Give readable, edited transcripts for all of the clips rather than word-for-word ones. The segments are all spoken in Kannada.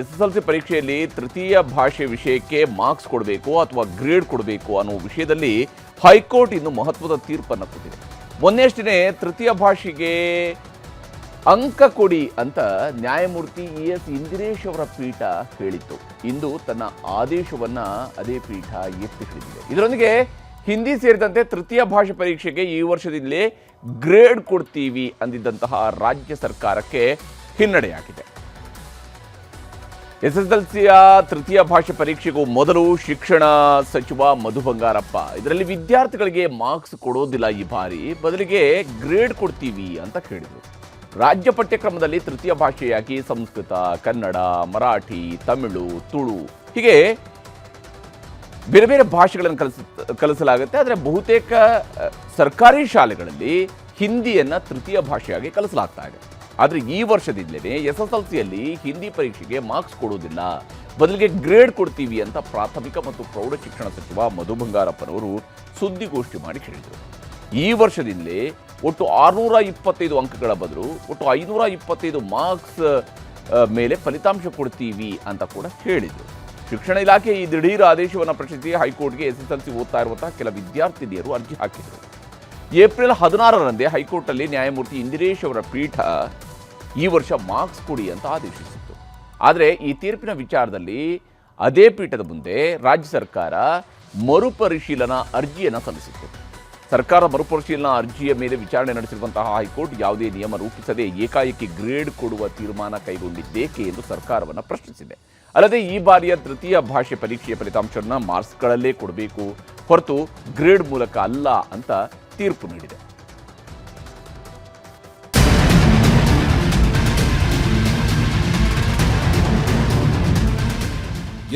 ಎಸ್ಎಸ್ಎಲ್ಸಿ ಪರೀಕ್ಷೆಯಲ್ಲಿ ತೃತೀಯ ಭಾಷೆ ವಿಷಯಕ್ಕೆ ಮಾರ್ಕ್ಸ್ ಕೊಡಬೇಕು ಅಥವಾ ಗ್ರೇಡ್ ಕೊಡಬೇಕು ಅನ್ನೋ ವಿಷಯದಲ್ಲಿ ಹೈಕೋರ್ಟ್ ಇನ್ನು ಮಹತ್ವದ ತೀರ್ಪನ್ನು ಕೊಟ್ಟಿದೆ. ಮೊನ್ನೆಯಷ್ಟೇ ತೃತೀಯ ಭಾಷೆಗೆ ಅಂಕ ಕೊಡಿ ಅಂತ ನ್ಯಾಯಮೂರ್ತಿ ES ಇಂದಿರೇಶ್ ಅವರ ಪೀಠ ಹೇಳಿತ್ತು. ಇಂದು ತನ್ನ ಆದೇಶವನ್ನ ಅದೇ ಪೀಠ ಎತ್ತಿ ಹಿಡಿದಿದೆ. ಇದರೊಂದಿಗೆ ಹಿಂದಿ ಸೇರಿದಂತೆ ತೃತೀಯ ಭಾಷೆ ಪರೀಕ್ಷೆಗೆ ಈ ವರ್ಷದಿಂದಲೇ ಗ್ರೇಡ್ ಕೊಡ್ತೀವಿ ಅಂದಿದ್ದಂತಹ ರಾಜ್ಯ ಸರ್ಕಾರಕ್ಕೆ ಹಿನ್ನಡೆಯಾಗಿದೆ. ಎಸ್ಎಸ್ಎಲ್ಸಿಯ ತೃತೀಯ ಭಾಷೆ ಪರೀಕ್ಷೆಗೂ ಮೊದಲು ಶಿಕ್ಷಣ ಸಚಿವ ಮಧು ಬಂಗಾರಪ್ಪ ಇದರಲ್ಲಿ ವಿದ್ಯಾರ್ಥಿಗಳಿಗೆ ಮಾರ್ಕ್ಸ್ ಕೊಡೋದಿಲ್ಲ, ಈ ಬಾರಿ ಬದಲಿಗೆ ಗ್ರೇಡ್ ಕೊಡ್ತೀವಿ ಅಂತ ಹೇಳಿದರು. ರಾಜ್ಯ ಪಠ್ಯಕ್ರಮದಲ್ಲಿ ತೃತೀಯ ಭಾಷೆಯಾಗಿ ಸಂಸ್ಕೃತ, ಕನ್ನಡ, ಮರಾಠಿ, ತಮಿಳು, ತುಳು ಹೀಗೆ ಬೇರೆ ಬೇರೆ ಭಾಷೆಗಳನ್ನು ಕಲಿಸಲಾಗುತ್ತೆ. ಆದರೆ ಬಹುತೇಕ ಸರ್ಕಾರಿ ಶಾಲೆಗಳಲ್ಲಿ ಹಿಂದಿಯನ್ನು ತೃತೀಯ ಭಾಷೆಯಾಗಿ ಕಲಿಸಲಾಗ್ತಾ ಇದೆ. ಆದರೆ ಈ ವರ್ಷದಿಂದಲೇ ಎಸ್ಎಸ್ಎಲ್ಸಿಯಲ್ಲಿ ಹಿಂದಿ ಪರೀಕ್ಷೆಗೆ ಮಾರ್ಕ್ಸ್ ಕೊಡೋದಿಲ್ಲ, ಬದಲಿಗೆ ಗ್ರೇಡ್ ಕೊಡ್ತೀವಿ ಅಂತ ಪ್ರಾಥಮಿಕ ಮತ್ತು ಪ್ರೌಢ ಶಿಕ್ಷಣ ಸಚಿವ ಮಧು ಬಂಗಾರಪ್ಪನವರು ಸುದ್ದಿಗೋಷ್ಠಿ ಮಾಡಿ ಹೇಳಿದರು. ಈ ವರ್ಷದಿಂದಲೇ ಒಟ್ಟು 625 ಅಂಕಗಳ ಬದಲು ಒಟ್ಟು 525 ಮಾರ್ಕ್ಸ್ ಮೇಲೆ ಫಲಿತಾಂಶ ಕೊಡ್ತೀವಿ ಅಂತ ಕೂಡ ಹೇಳಿದರು. ಶಿಕ್ಷಣ ಇಲಾಖೆ ಈ ದಿಢೀರ್ ಆದೇಶವನ್ನು ಪ್ರಶ್ನಿಸಿ ಹೈಕೋರ್ಟ್ಗೆ ಎಸ್ಎಸ್ಎಲ್ಸಿ ಓದ್ತಾ ಇರುವಂತಹ ಕೆಲ ವಿದ್ಯಾರ್ಥಿನಿಯರು ಅರ್ಜಿ ಹಾಕಿದರು. ಏಪ್ರಿಲ್ 16ರಂದೇ ಹೈಕೋರ್ಟ್ನಲ್ಲಿ ನ್ಯಾಯಮೂರ್ತಿ ಇಂದಿರೇಶ್ ಅವರ ಪೀಠ ಈ ವರ್ಷ ಮಾರ್ಕ್ಸ್ ಕೊಡಿ ಅಂತ ಆದೇಶಿಸಿತ್ತು. ಆದರೆ ಈ ತೀರ್ಪಿನ ವಿಚಾರದಲ್ಲಿ ಅದೇ ಪೀಠದ ಮುಂದೆ ರಾಜ್ಯ ಸರ್ಕಾರ ಮರುಪರಿಶೀಲನಾ ಅರ್ಜಿಯನ್ನು ಸಲ್ಲಿಸಿತ್ತು. ಸರ್ಕಾರ ಮರುಪರಿಶೀಲನಾ ಅರ್ಜಿಯ ಮೇಲೆ ವಿಚಾರಣೆ ನಡೆಸಿರುವಂತಹ ಹೈಕೋರ್ಟ್ ಯಾವುದೇ ನಿಯಮ ರೂಪಿಸದೆ ಏಕಾಏಕಿ ಗ್ರೇಡ್ ಕೊಡುವ ತೀರ್ಮಾನ ಕೈಗೊಂಡಿದ್ದೇಕೆ ಎಂದು ಸರ್ಕಾರವನ್ನು ಪ್ರಶ್ನಿಸಿದೆ. ಅಲ್ಲದೆ ಈ ಬಾರಿಯ ತೃತೀಯ ಭಾಷೆ ಪರೀಕ್ಷೆಯ ಫಲಿತಾಂಶವನ್ನು ಮಾರ್ಕ್ಸ್ಗಳಲ್ಲೇ ಕೊಡಬೇಕು ಹೊರತು ಗ್ರೇಡ್ ಮೂಲಕ ಅಲ್ಲ ಅಂತ ತೀರ್ಪು ನೀಡಿದೆ.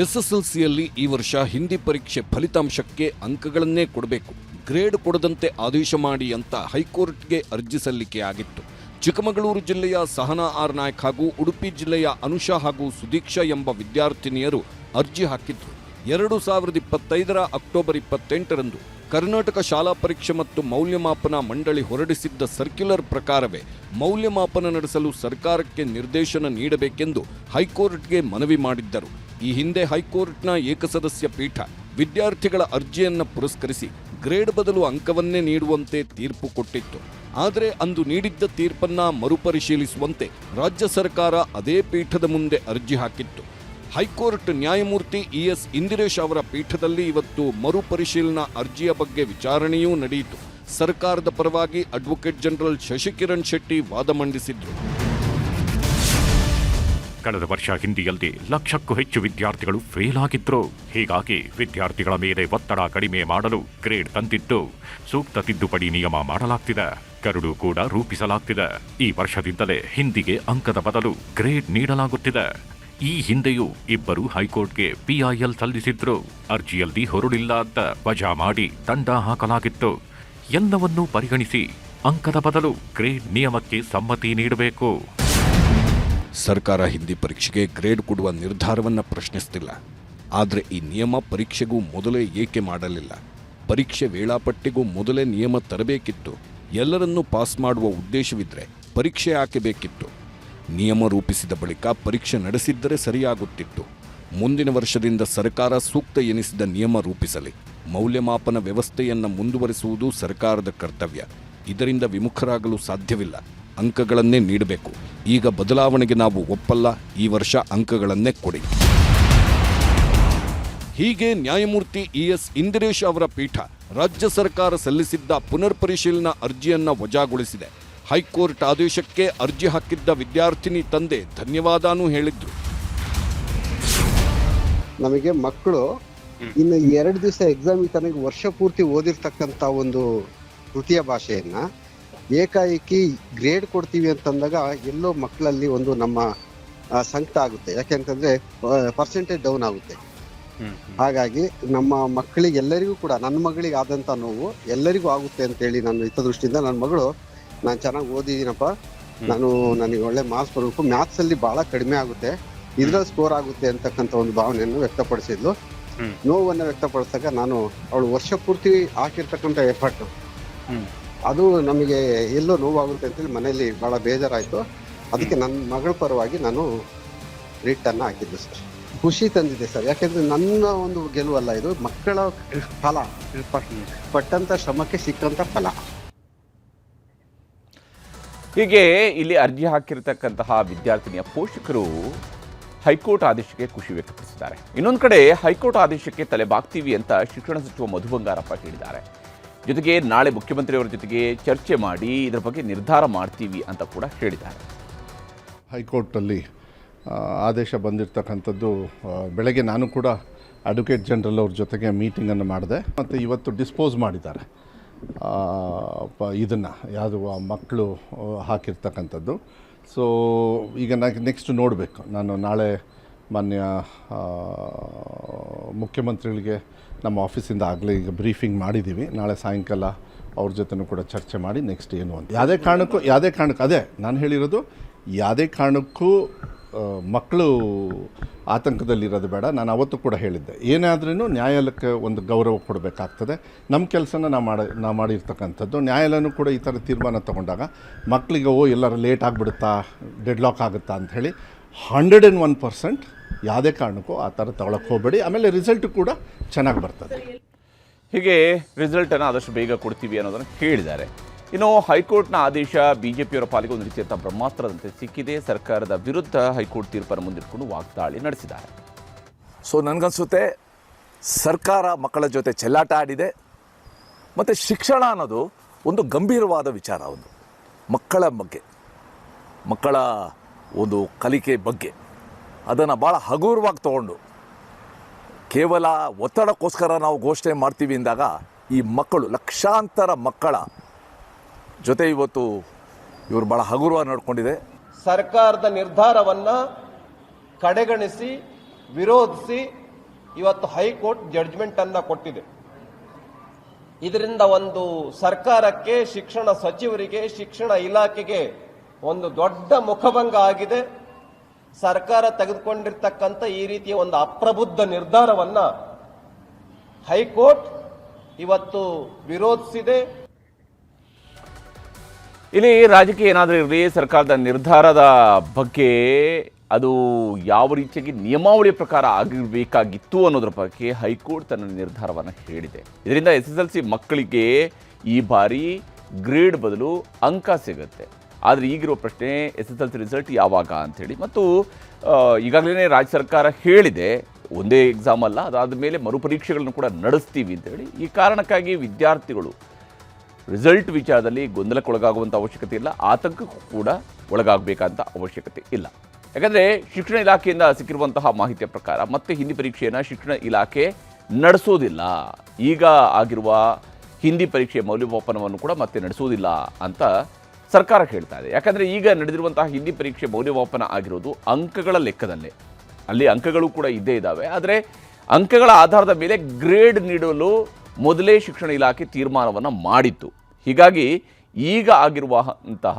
ಎಸ್ಎಸ್ಎಲ್ಸಿಯಲ್ಲಿ ಈ ವರ್ಷ ಹಿಂದಿ ಪರೀಕ್ಷೆ ಫಲಿತಾಂಶಕ್ಕೆ ಅಂಕಗಳನ್ನೇ ಕೊಡಬೇಕು, ಗ್ರೇಡ್ ಕೊಡದಂತೆ ಆದೇಶ ಮಾಡಿ ಅಂತ ಹೈಕೋರ್ಟ್ಗೆ ಅರ್ಜಿ ಸಲ್ಲಿಕೆಯಾಗಿತ್ತು. ಚಿಕ್ಕಮಗಳೂರು ಜಿಲ್ಲೆಯ ಸಹನಾ ಆರ್ ನಾಯ್ಕ್ ಹಾಗೂ ಉಡುಪಿ ಜಿಲ್ಲೆಯ ಅನುಷಾ ಹಾಗೂ ಸುದೀಕ್ಷಾ ಎಂಬ ವಿದ್ಯಾರ್ಥಿನಿಯರು ಅರ್ಜಿ ಹಾಕಿದ್ರು. 2025 ಅಕ್ಟೋಬರ್ 28ರಂದು ಕರ್ನಾಟಕ ಶಾಲಾ ಪರೀಕ್ಷೆ ಮತ್ತು ಮೌಲ್ಯಮಾಪನ ಮಂಡಳಿ ಹೊರಡಿಸಿದ್ದ ಸರ್ಕ್ಯುಲರ್ ಪ್ರಕಾರವೇ ಮೌಲ್ಯಮಾಪನ ನಡೆಸಲು ಸರ್ಕಾರಕ್ಕೆ ನಿರ್ದೇಶನ ನೀಡಬೇಕೆಂದು ಹೈಕೋರ್ಟ್ಗೆ ಮನವಿ ಮಾಡಿದ್ದರು. ಈ ಹಿಂದೆ ಹೈಕೋರ್ಟ್ನ ಏಕಸದಸ್ಯ ಪೀಠ ವಿದ್ಯಾರ್ಥಿಗಳ ಅರ್ಜಿಯನ್ನು ಪುರಸ್ಕರಿಸಿ ಗ್ರೇಡ್ ಬದಲು ಅಂಕವನ್ನೇ ನೀಡುವಂತೆ ತೀರ್ಪು ಕೊಟ್ಟಿತ್ತು. ಆದರೆ ಅಂದು ನೀಡಿದ್ದ ತೀರ್ಪನ್ನ ಮರುಪರಿಶೀಲಿಸುವಂತೆ ರಾಜ್ಯ ಸರ್ಕಾರ ಅದೇ ಪೀಠದ ಮುಂದೆ ಅರ್ಜಿ ಹಾಕಿತ್ತು. ಹೈಕೋರ್ಟ್ ನ್ಯಾಯಮೂರ್ತಿ ES ಇಂದಿರೇಶ್ ಅವರ ಪೀಠದಲ್ಲಿ ಇವತ್ತು ಮರುಪರಿಶೀಲನಾ ಅರ್ಜಿಯ ಬಗ್ಗೆ ವಿಚಾರಣೆಯೂ ನಡೆಯಿತು. ಸರ್ಕಾರದ ಪರವಾಗಿ ಅಡ್ವೊಕೇಟ್ ಜನರಲ್ ಶಶಿಕಿರಣ್ ಶೆಟ್ಟಿ ವಾದ ಮಂಡಿಸಿದ್ರು. ಕಳೆದ ವರ್ಷ ಹಿಂದಿಯಲ್ಲಿ ಲಕ್ಷಕ್ಕೂ ಹೆಚ್ಚು ವಿದ್ಯಾರ್ಥಿಗಳು ಫೇಲ್ ಆಗಿದ್ರು. ಹೀಗಾಗಿ ವಿದ್ಯಾರ್ಥಿಗಳ ಮೇಲೆ ಒತ್ತಡ ಕಡಿಮೆ ಮಾಡಲು ಗ್ರೇಡ್ ತಂದಿದ್ದು. ಸೂಕ್ತ ತಿದ್ದುಪಡಿ ನಿಯಮ ಮಾಡಲಾಗ್ತಿದೆ, ಕರಡು ಕೂಡ ರೂಪಿಸಲಾಗ್ತಿದೆ. ಈ ವರ್ಷದಿಂದಲೇ ಹಿಂದಿಗೆ ಅಂಕದ ಬದಲು ಗ್ರೇಡ್ ನೀಡಲಾಗುತ್ತಿದೆ. ಈ ಹಿಂದೆಯೂ ಇಬ್ಬರು ಹೈಕೋರ್ಟ್ಗೆ PIL ಸಲ್ಲಿಸಿದ್ರು. ಅರ್ಜಿಯಲ್ಲಿ ಹೊರಳಿಲ್ಲ ಅಂತ ವಜಾ ಮಾಡಿ ದಂಡ ಹಾಕಲಾಗಿತ್ತು. ಎಲ್ಲವನ್ನೂ ಪರಿಗಣಿಸಿ ಅಂಕದ ಬದಲು ಗ್ರೇಡ್ ನಿಯಮಕ್ಕೆ ಸಮ್ಮತಿ ನೀಡಬೇಕು. ಸರ್ಕಾರ ಹಿಂದಿ ಪರೀಕ್ಷೆಗೆ ಗ್ರೇಡ್ ಕೊಡುವ ನಿರ್ಧಾರವನ್ನು ಪ್ರಶ್ನಿಸ್ತಿಲ್ಲ. ಆದರೆ ಈ ನಿಯಮ ಪರೀಕ್ಷೆಗೂ ಮೊದಲೇ ಏಕೆ ಮಾಡಲಿಲ್ಲ? ಪರೀಕ್ಷೆ ವೇಳಾಪಟ್ಟಿಗೂ ಮೊದಲೇ ನಿಯಮ ತರಬೇಕಿತ್ತು. ಎಲ್ಲರನ್ನೂ ಪಾಸ್ ಮಾಡುವ ಉದ್ದೇಶವಿದ್ರೆ ಪರೀಕ್ಷೆ ಯಾಕೆ ಬೇಕಿತ್ತು? ನಿಯಮ ರೂಪಿಸಿದ ಬಳಿಕ ಪರೀಕ್ಷೆ ನಡೆಸಿದ್ದರೆ ಸರಿಯಾಗುತ್ತಿತ್ತು. ಮುಂದಿನ ವರ್ಷದಿಂದ ಸರ್ಕಾರ ಸೂಕ್ತ ಎನಿಸಿದ ನಿಯಮ ರೂಪಿಸಲಿ. ಮೌಲ್ಯಮಾಪನ ವ್ಯವಸ್ಥೆಯನ್ನು ಮುಂದುವರಿಸುವುದು ಸರ್ಕಾರದ ಕರ್ತವ್ಯ. ಇದರಿಂದ ವಿಮುಖರಾಗಲು ಸಾಧ್ಯವಿಲ್ಲ. ಅಂಕಗಳನ್ನೇ ನೀಡಬೇಕು. ಈಗ ಬದಲಾವಣೆಗೆ ನಾವು ಒಪ್ಪಲ್ಲ. ಈ ವರ್ಷ ಅಂಕಗಳನ್ನೇ ಕೊಡಿ. ಹೀಗೆ ನ್ಯಾಯಮೂರ್ತಿ ES ಇಂದಿರೇಶ್ ಅವರ ಪೀಠ ರಾಜ್ಯ ಸರ್ಕಾರ ಸಲ್ಲಿಸಿದ್ದ ಪುನರ್ ಪರಿಶೀಲನಾ ಅರ್ಜಿಯನ್ನ ವಜಾಗೊಳಿಸಿದೆ. ಹೈಕೋರ್ಟ್ ಆದೇಶಕ್ಕೆ ಅರ್ಜಿ ಹಾಕಿದ್ದ ವಿದ್ಯಾರ್ಥಿನಿ ತಂದೆ ಧನ್ಯವಾದನೂ ಹೇಳಿದ್ರು. ನಮಗೆ ಮಕ್ಕಳು ಇನ್ನು 2 ದಿವಸ ಎಕ್ಸಾಮ್ ತನಕ ವರ್ಷ ಪೂರ್ತಿ ಓದಿರ್ತಕ್ಕಂಥ ಒಂದು ತೃತೀಯ ಭಾಷೆಯನ್ನ ಏಕಾಏಕಿ ಗ್ರೇಡ್ ಕೊಡ್ತೀವಿ ಅಂತಂದಾಗ ಎಲ್ಲೋ ಮಕ್ಕಳಲ್ಲಿ ಒಂದು ನಮ್ಮ ಸಂಕಟ ಆಗುತ್ತೆ. ಯಾಕೆಂತಂದ್ರೆ ಪರ್ಸೆಂಟೇಜ್ ಡೌನ್ ಆಗುತ್ತೆ. ಹಾಗಾಗಿ ನಮ್ಮ ಮಕ್ಕಳಿಗೆ ಎಲ್ಲರಿಗೂ ಕೂಡ, ನನ್ನ ಮಗಳಿಗೆ ಆದಂತ ನೋವು ಎಲ್ಲರಿಗೂ ಆಗುತ್ತೆ ಅಂತೇಳಿ ನನ್ನ ಹಿತದೃಷ್ಟಿಯಿಂದ ನನ್ನ ಮಗಳು ನಾನು ಚೆನ್ನಾಗಿ ಓದಿದ್ದೀನಪ್ಪ, ನನಗೆ ಒಳ್ಳೆ ಮಾರ್ಕ್ಸ್ ಬರಬೇಕು, ಮ್ಯಾಥ್ಸ್ ಅಲ್ಲಿ ಬಹಳ ಕಡಿಮೆ ಆಗುತ್ತೆ, ಇದ್ರಲ್ಲಿ ಸ್ಕೋರ್ ಆಗುತ್ತೆ ಅಂತಕ್ಕಂಥ ಒಂದು ಭಾವನೆಯನ್ನು ವ್ಯಕ್ತಪಡಿಸಿದ್ಲು. ನೋವನ್ನು ವ್ಯಕ್ತಪಡಿಸಿದಾಗ ನಾನು ಅವಳು ವರ್ಷ ಪೂರ್ತಿ ಹಾಕಿರ್ತಕ್ಕಂಥ ಎಫರ್ಟ್ ಅದು ನಮಗೆ ಎಲ್ಲೋ ನೋವಾಗುತ್ತೆ ಅಂತೇಳಿ ಮನೆಯಲ್ಲಿ ಬಹಳ ಬೇಜಾರಾಯಿತು. ಅದಕ್ಕೆ ನನ್ನ ಮಗಳ ಪರವಾಗಿ ನಾನು ರಿಟ್ ಅನ್ನ ಹಾಕಿದ್ದು ಸರ್. ಖುಷಿ ತಂದಿದೆ ಸರ್, ಯಾಕೆಂದ್ರೆ ನನ್ನ ಒಂದು ಗೆಲುವಲ್ಲ ಇದು, ಮಕ್ಕಳ ಫಲ, ಪಟ್ಟಂತ ಶ್ರಮಕ್ಕೆ ಸಿಕ್ಕಂತ ಫಲ. ಹೀಗೆ ಇಲ್ಲಿ ಅರ್ಜಿ ಹಾಕಿರ್ತಕ್ಕಂತಹ ವಿದ್ಯಾರ್ಥಿನಿಯ ಪೋಷಕರು ಹೈಕೋರ್ಟ್ ಆದೇಶಕ್ಕೆ ಖುಷಿ ವ್ಯಕ್ತಪಡಿಸಿದ್ದಾರೆ. ಇನ್ನೊಂದು ಕಡೆ ಹೈಕೋರ್ಟ್ ಆದೇಶಕ್ಕೆ ತಲೆಬಾಗ್ತೀವಿ ಅಂತ ಶಿಕ್ಷಣ ಸಚಿವ ಮಧು ಬಂಗಾರಪ್ಪ ಹೇಳಿದ್ದಾರೆ. ಜೊತೆಗೆ ನಾಳೆ ಮುಖ್ಯಮಂತ್ರಿಯವರ ಜೊತೆಗೆ ಚರ್ಚೆ ಮಾಡಿ ಇದರ ಬಗ್ಗೆ ನಿರ್ಧಾರ ಮಾಡ್ತೀವಿ ಅಂತ ಕೂಡ ಹೇಳಿದ್ದಾರೆ. ಹೈಕೋರ್ಟಲ್ಲಿ ಆದೇಶ ಬಂದಿರತಕ್ಕಂಥದ್ದು ಬೆಳಗ್ಗೆ ನಾನು ಕೂಡ ಅಡ್ವೊಕೇಟ್ ಜನರಲ್ ಅವ್ರ ಜೊತೆಗೆ ಮೀಟಿಂಗನ್ನು ಮಾಡಿದೆ. ಮತ್ತು ಇವತ್ತು ಡಿಸ್ಪೋಸ್ ಮಾಡಿದ್ದಾರೆ ಇದನ್ನು, ಯಾವುದು ಮಕ್ಕಳು ಹಾಕಿರ್ತಕ್ಕಂಥದ್ದು. ಸೊ ಈಗ ನೆಕ್ಸ್ಟ್ ನೋಡಬೇಕು. ನಾನು ನಾಳೆ ಮಾನ್ಯ ಮುಖ್ಯಮಂತ್ರಿಗಳಿಗೆ ನಮ್ಮ ಆಫೀಸಿಂದ ಆಗಲೇ ಈಗ ಬ್ರೀಫಿಂಗ್ ಮಾಡಿದ್ದೀವಿ. ನಾಳೆ ಸಾಯಂಕಾಲ ಅವ್ರ ಜೊತೆನೂ ಕೂಡ ಚರ್ಚೆ ಮಾಡಿ ನೆಕ್ಸ್ಟ್ ಏನು ಅಂತ. ಯಾವುದೇ ಕಾರಣಕ್ಕೂ ಅದೇ ನಾನು ಹೇಳಿರೋದು, ಯಾವುದೇ ಕಾರಣಕ್ಕೂ ಮಕ್ಕಳು ಆತಂಕದಲ್ಲಿರೋದು ಬೇಡ. ನಾನು ಅವತ್ತು ಕೂಡ ಹೇಳಿದ್ದೆ, ಏನಾದ್ರೂ ನ್ಯಾಯಾಲಯಕ್ಕೆ ಒಂದು ಗೌರವ ಕೊಡಬೇಕಾಗ್ತದೆ. ನಮ್ಮ ಕೆಲಸನ ನಾವು ಮಾಡಿರ್ತಕ್ಕಂಥದ್ದು. ನ್ಯಾಯಾಲಯನೂ ಕೂಡ ಈ ಥರ ತೀರ್ಮಾನ ತೊಗೊಂಡಾಗ ಮಕ್ಕಳಿಗೆ ಎಲ್ಲರೂ ಲೇಟ್ ಆಗಿಬಿಡುತ್ತಾ, ಡೆಡ್ ಲಾಕ್ ಆಗುತ್ತಾ ಅಂಥೇಳಿ 101% ಯಾವುದೇ ಕಾರಣಕ್ಕೂ ಆ ಥರ ತಗೊಳಕ್ಕೆ ಹೋಗಬೇಡಿ. ಆಮೇಲೆ ರಿಸಲ್ಟ್ ಕೂಡ ಚೆನ್ನಾಗಿ ಬರ್ತದೆ. ಹೀಗೆ ರಿಸಲ್ಟನ್ನು ಆದಷ್ಟು ಬೇಗ ಕೊಡ್ತೀವಿ ಅನ್ನೋದನ್ನು ಹೇಳಿದ್ದಾರೆ. ಇನ್ನು ಹೈಕೋರ್ಟ್ನ ಆದೇಶ ಬಿಜೆಪಿಯವರ ಪಾಲಿಗೆ ಒಂದು ರೀತಿಯಂಥ ಬ್ರಹ್ಮಾಸ್ತ್ರದಂತೆ ಸಿಕ್ಕಿದೆ. ಸರ್ಕಾರದ ವಿರುದ್ಧ ಹೈಕೋರ್ಟ್ ತೀರ್ಪನ್ನು ಮುಂದಿಟ್ಕೊಂಡು ವಾಗ್ದಾಳಿ ನಡೆಸಿದ್ದಾರೆ. ಸೊ ನನಗನ್ಸುತ್ತೆ ಸರ್ಕಾರ ಮಕ್ಕಳ ಜೊತೆ ಚೆಲ್ಲಾಟ ಆಡಿದೆ. ಮತ್ತು ಶಿಕ್ಷಣ ಅನ್ನೋದು ಒಂದು ಗಂಭೀರವಾದ ವಿಚಾರ. ಒಂದು ಮಕ್ಕಳ ಬಗ್ಗೆ, ಮಕ್ಕಳ ಒಂದು ಕಲಿಕೆ ಬಗ್ಗೆ ಅದನ್ನು ಭಾಳ ಹಗುರವಾಗಿ ತಗೊಂಡು ಕೇವಲ ಒತ್ತಡಕ್ಕೋಸ್ಕರ ನಾವು ಘೋಷಣೆ ಮಾಡ್ತೀವಿ ಅಂದಾಗ ಈ ಮಕ್ಕಳು, ಲಕ್ಷಾಂತರ ಮಕ್ಕಳ ಜೊತೆ ಇವತ್ತು ಇವರು ಭಾಳ ಹಗುರವಾಗಿ ನಡ್ಕೊಂಡಿದೆ. ಸರ್ಕಾರದ ನಿರ್ಧಾರವನ್ನು ಕಡೆಗಣಿಸಿ ವಿರೋಧಿಸಿ ಇವತ್ತು ಹೈಕೋರ್ಟ್ ಜಡ್ಜ್ಮೆಂಟ್ ಅನ್ನು ಕೊಟ್ಟಿದೆ. ಇದರಿಂದ ಒಂದು ಸರ್ಕಾರಕ್ಕೆ, ಶಿಕ್ಷಣ ಸಚಿವರಿಗೆ, ಶಿಕ್ಷಣ ಇಲಾಖೆಗೆ ಒಂದು ದೊಡ್ಡ ಮುಖಭಂಗ ಆಗಿದೆ. ಸರ್ಕಾರ ತೆಗೆದುಕೊಂಡಿರ್ತಕ್ಕಂಥ ಈ ರೀತಿಯ ಒಂದು ಅಪ್ರಬುದ್ಧ ನಿರ್ಧಾರವನ್ನ ಹೈಕೋರ್ಟ್ ಇವತ್ತು ವಿರೋಧಿಸಿದೆ. ಇಲ್ಲಿ ರಾಜಕೀಯ ಏನಾದರೂ ಇರಲಿ, ಸರ್ಕಾರದ ನಿರ್ಧಾರದ ಬಗ್ಗೆ ಅದು ಯಾವ ರೀತಿಯಾಗಿ ನಿಯಮಾವಳಿ ಪ್ರಕಾರ ಆಗಿರಬೇಕಾಗಿತ್ತು ಅನ್ನೋದ್ರ ಬಗ್ಗೆ ಹೈಕೋರ್ಟ್ ತನ್ನ ನಿರ್ಧಾರವನ್ನು ಹೇಳಿದೆ. ಇದರಿಂದ SSLC ಮಕ್ಕಳಿಗೆ ಈ ಬಾರಿ ಗ್ರೇಡ್ ಬದಲು ಅಂಕ ಸಿಗುತ್ತೆ. ಆದರೆ ಈಗಿರುವ ಪ್ರಶ್ನೆ SSLC ರಿಸಲ್ಟ್ ಯಾವಾಗ ಅಂಥೇಳಿ. ಮತ್ತು ಈಗಾಗಲೇ ರಾಜ್ಯ ಸರ್ಕಾರ ಹೇಳಿದೆ, ಒಂದೇ ಎಕ್ಸಾಮ್ ಅಲ್ಲ, ಅದಾದ ಮೇಲೆ ಮರುಪರೀಕ್ಷೆಗಳನ್ನು ಕೂಡ ನಡೆಸ್ತೀವಿ ಅಂತೇಳಿ. ಈ ಕಾರಣಕ್ಕಾಗಿ ವಿದ್ಯಾರ್ಥಿಗಳು ರಿಸಲ್ಟ್ ವಿಚಾರದಲ್ಲಿ ಗೊಂದಲಕ್ಕೊಳಗಾಗುವಂಥ ಅವಶ್ಯಕತೆ ಇಲ್ಲ, ಆತಂಕಕ್ಕೂ ಕೂಡ ಒಳಗಾಗಬೇಕಂತ ಅವಶ್ಯಕತೆ ಇಲ್ಲ. ಯಾಕಂದರೆ ಶಿಕ್ಷಣ ಇಲಾಖೆಯಿಂದ ಸಿಕ್ಕಿರುವಂತಹ ಮಾಹಿತಿಯ ಪ್ರಕಾರ ಮತ್ತೆ ಹಿಂದಿ ಪರೀಕ್ಷೆಯನ್ನು ಶಿಕ್ಷಣ ಇಲಾಖೆ ನಡೆಸೋದಿಲ್ಲ. ಈಗ ಆಗಿರುವ ಹಿಂದಿ ಪರೀಕ್ಷೆಯ ಮೌಲ್ಯಮಾಪನವನ್ನು ಕೂಡ ಮತ್ತೆ ನಡೆಸೋದಿಲ್ಲ ಅಂತ ಸರ್ಕಾರ ಹೇಳ್ತಾ ಇದೆ. ಯಾಕಂದರೆ ಈಗ ನಡೆದಿರುವಂತಹ ಹಿಂದಿ ಪರೀಕ್ಷೆ ಮೌಲ್ಯಮಾಪನ ಆಗಿರೋದು ಅಂಕಗಳ ಲೆಕ್ಕದಲ್ಲೇ. ಅಲ್ಲಿ ಅಂಕಗಳು ಕೂಡ ಇದ್ದೇ ಇದ್ದಾವೆ. ಆದರೆ ಅಂಕಗಳ ಆಧಾರದ ಮೇಲೆ ಗ್ರೇಡ್ ನೀಡಲು ಮೊದಲೇ ಶಿಕ್ಷಣ ಇಲಾಖೆ ತೀರ್ಮಾನವನ್ನು ಮಾಡಿತ್ತು. ಹೀಗಾಗಿ ಈಗ ಆಗಿರುವಂತಹ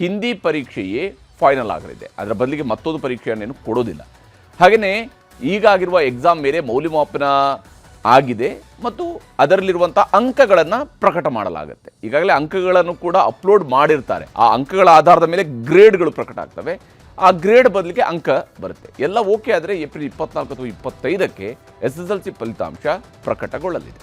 ಹಿಂದಿ ಪರೀಕ್ಷೆಯೇ ಫೈನಲ್ ಆಗಲಿದೆ. ಅದರ ಬದಲಿಗೆ ಮತ್ತೊಂದು ಪರೀಕ್ಷೆಯನ್ನೇನು ಕೊಡೋದಿಲ್ಲ. ಹಾಗೆಯೇ ಈಗ ಆಗಿರುವ ಎಕ್ಸಾಮ್ ಮೇಲೆ ಮೌಲ್ಯಮಾಪನ ಆಗಿದೆ ಮತ್ತು ಅದರಲ್ಲಿರುವಂಥ ಅಂಕಗಳನ್ನು ಪ್ರಕಟ ಮಾಡಲಾಗುತ್ತೆ. ಈಗಾಗಲೇ ಅಂಕಗಳನ್ನು ಕೂಡ ಅಪ್ಲೋಡ್ ಮಾಡಿರ್ತಾರೆ. ಆ ಅಂಕಗಳ ಆಧಾರದ ಮೇಲೆ ಗ್ರೇಡ್ಗಳು ಪ್ರಕಟ ಆಗ್ತವೆ. ಆ ಗ್ರೇಡ್ ಬದಲಿಗೆ ಅಂಕ ಬರುತ್ತೆ. ಎಲ್ಲ ಓಕೆ ಆದರೆ ಏಪ್ರಿಲ್ 24 ಅಥವಾ 25ಕ್ಕೆ SSLC ಫಲಿತಾಂಶ ಪ್ರಕಟಗೊಳ್ಳಲಿದೆ.